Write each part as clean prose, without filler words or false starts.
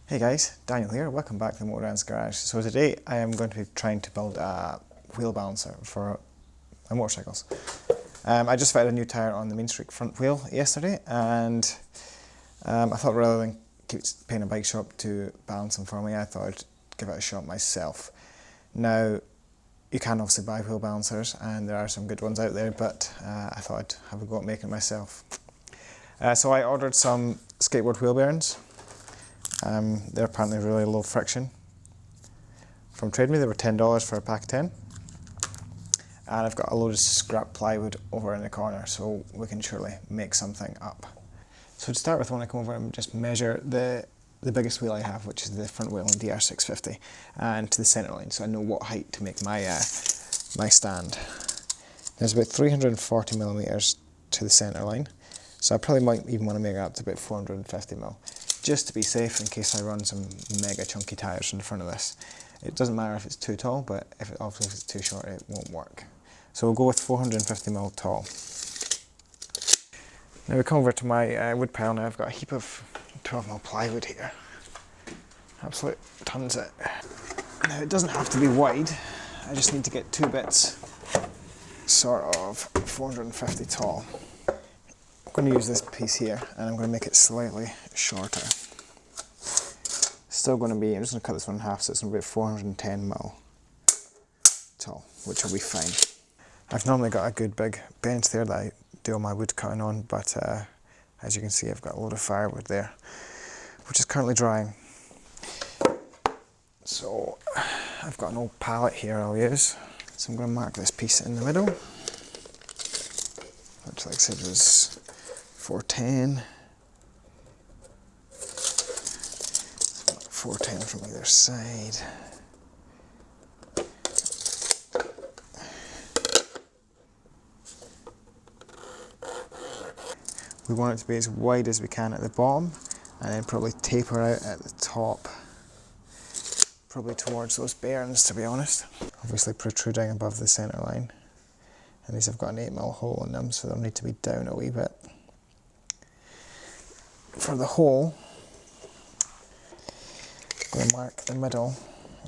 Hey guys, Daniel here, welcome back to the Motorrands Garage. So today I am going to be trying to build a wheel balancer for my motorcycles. I just fitted a new tyre on the Mainstreet front wheel yesterday, and I thought rather than keep paying a bike shop to balance them for me, I thought I'd give it a shot myself. Now, you can obviously buy wheel balancers and there are some good ones out there, but I thought I'd have a go at making it myself. So I ordered some skateboard wheel bearings. They're apparently really low friction. From Trade Me, they were $10 for a pack of 10. And I've got a load of scrap plywood over in the corner, so we can surely make something up. So to start with, I want to come over and just measure the biggest wheel I have, which is the front wheel in DR650, and to the centre line, so I know what height to make my my stand. There's about 340 millimeters to the centre line, so I probably might even want to make it up to about 450 mil, just to be safe in case I run some mega chunky tyres in front of this. It doesn't matter if it's too tall, but obviously if it's too short it won't work. So we'll go with 450 mil tall. Now we come over to my wood pile. Now I've got a heap of 12 mil plywood here. Absolute tons of it. Now it doesn't have to be wide, I just need to get two bits sort of 450 tall. I'm going to use this piece here and I'm going to make it slightly shorter. Still going to be, I'm just going to cut this one in half, so it's going to be 410 mil tall, which will be fine. I've normally got a good big bench there that I do all my wood cutting on, but as you can see I've got a load of firewood there, which is currently drying. So I've got an old pallet here I'll use, so I'm going to mark this piece in the middle, which like I said was 410. 410 from either side. We want it to be as wide as we can at the bottom, and then probably taper out at the top, probably towards those bearings, to be honest. Obviously protruding above the centre line, and these have got an 8 mil hole in them, so they'll need to be down a wee bit. For the hole, I'm going to mark the middle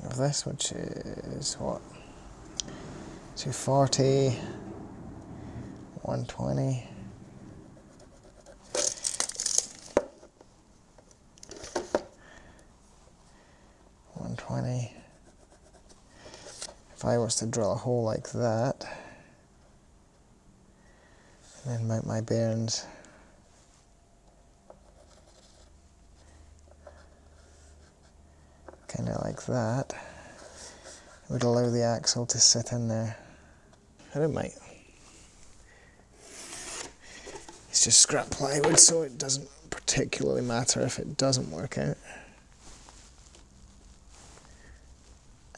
of this, which is what, 240, 120. If I was to drill a hole like that, and then mount my bearings kind of like that, it would allow the axle to sit in there. And it might. It's just scrap plywood, so it doesn't particularly matter if it doesn't work out.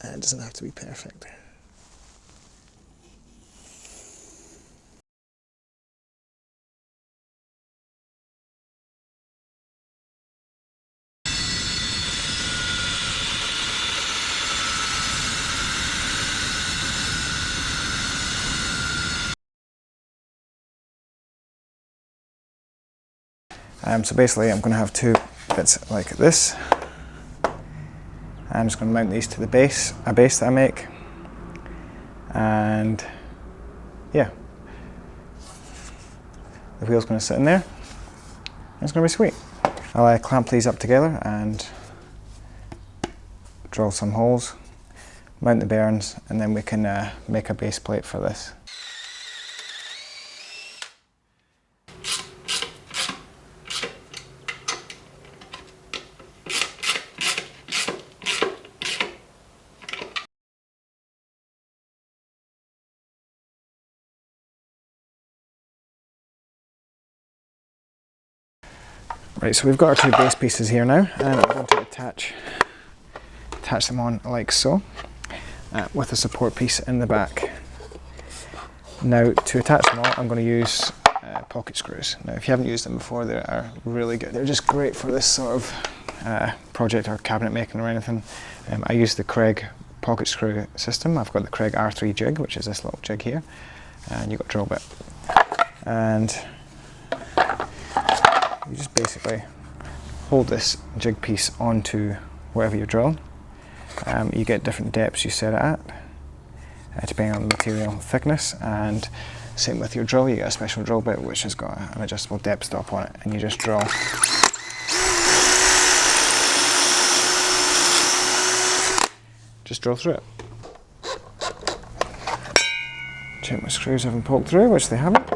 And it doesn't have to be perfect. So basically I'm going to have two bits like this. I'm just going to mount these to the base, a base that I make, and yeah, the wheel's going to sit in there. It's going to be sweet. I'll clamp these up together and drill some holes, mount the bearings, and then we can make a base plate for this. Right, so we've got our two base pieces here now, and I'm going to attach them on like so, with a support piece in the back. Now to attach them all, I'm going to use pocket screws. Now if you haven't used them before, they are really good. They're just great for this sort of project or cabinet making or anything. I use the Craig pocket screw system. I've got the Craig R3 jig, which is this little jig here, and you've got a drill bit. And you just basically hold this jig piece onto wherever you're drilling. You get different depths you set it at, depending on the material thickness, and same with your drill. You get a special drill bit which has got an adjustable depth stop on it, and you just drill. Just drill through it. Check my screws haven't poked through, which they haven't.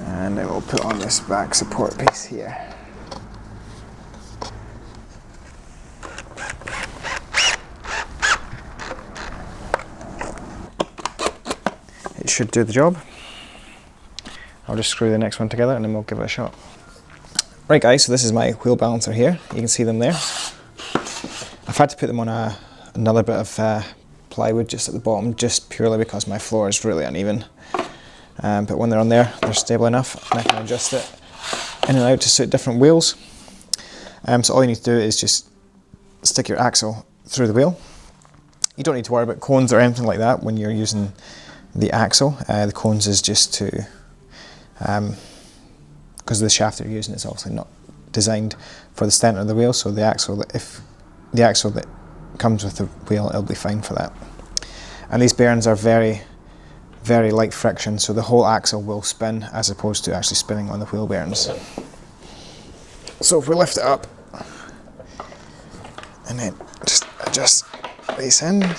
And then we'll put on this back support piece here. It should do the job. I'll just screw the next one together and then we'll give it a shot. Right guys, so this is my wheel balancer here. You can see them there. I've had to put them on another bit of plywood just at the bottom, just purely because my floor is really uneven. But when they're on there, they're stable enough and I can adjust it in and out to suit different wheels. So all you need to do is just stick your axle through the wheel. You don't need to worry about cones or anything like that when you're using the axle. The cones is just to, because the shaft you're using is obviously not designed for the centre of the wheel, so the axle, if the axle that comes with the wheel, it'll be fine for that. And these bearings are very, very light friction, so the whole axle will spin as opposed to actually spinning on the wheel bearings. So if we lift it up and then just adjust this in, and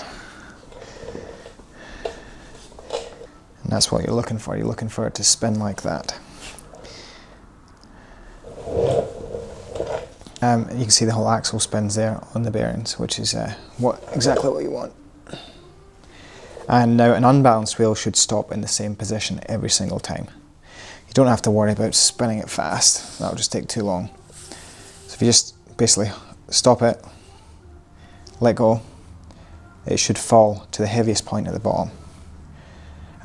that's what you're looking for. You're looking for it to spin like that. You can see the whole axle spins there on the bearings, which is exactly what you want. And now an unbalanced wheel should stop in the same position every single time. You don't have to worry about spinning it fast. That'll just take too long. So if you just basically stop it, let go, it should fall to the heaviest point at the bottom.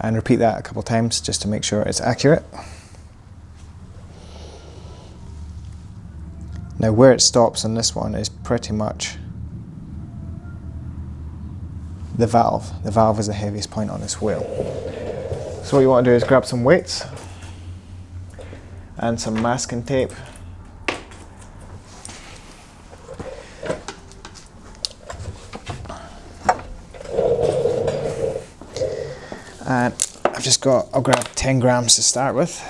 And repeat that a couple of times just to make sure it's accurate. Now where it stops on this one is pretty much the valve. The valve is the heaviest point on this wheel. So what you want to do is grab some weights and some masking tape. And I'll grab 10 grams to start with.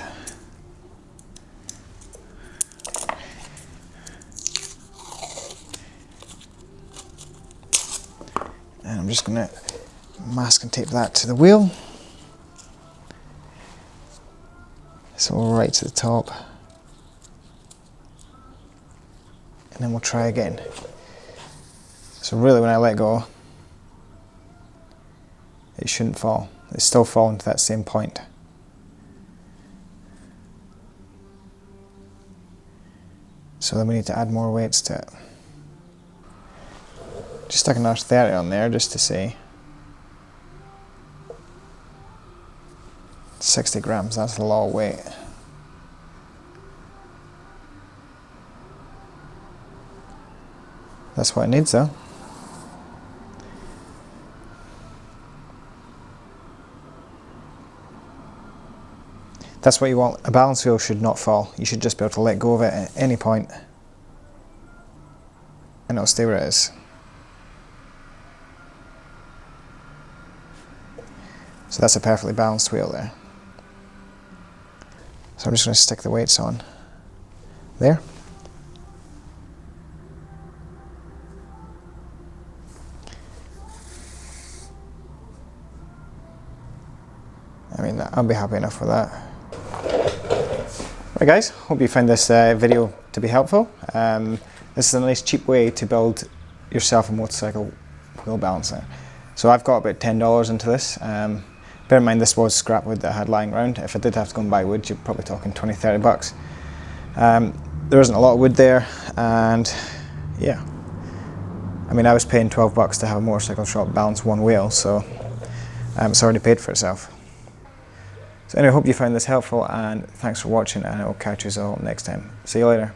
And I'm just going to masking tape that to the wheel. So right to the top. And then we'll try again. So really when I let go, it shouldn't fall. It's still falling to that same point. So then we need to add more weights to it. Just stuck another 30 on there just to see. 60 grams, that's a lot of weight. That's what it needs though. That's what you want. A balance wheel should not fall. You should just be able to let go of it at any point and it'll stay where it is. So that's a perfectly balanced wheel there. So I'm just going to stick the weights on there. I mean, I'll be happy enough with that. Right guys, hope you found this video to be helpful. This is a nice cheap way to build yourself a motorcycle wheel balancer. So I've got about $10 into this. Bear in mind this was scrap wood that I had lying around. If I did have to go and buy wood, you're probably talking 20, 30 bucks. There isn't a lot of wood there, and yeah. I mean, I was paying 12 bucks to have a motorcycle shop balance one wheel, so it's already paid for itself. So anyway, I hope you found this helpful, and thanks for watching, and I will catch you all next time. See you later.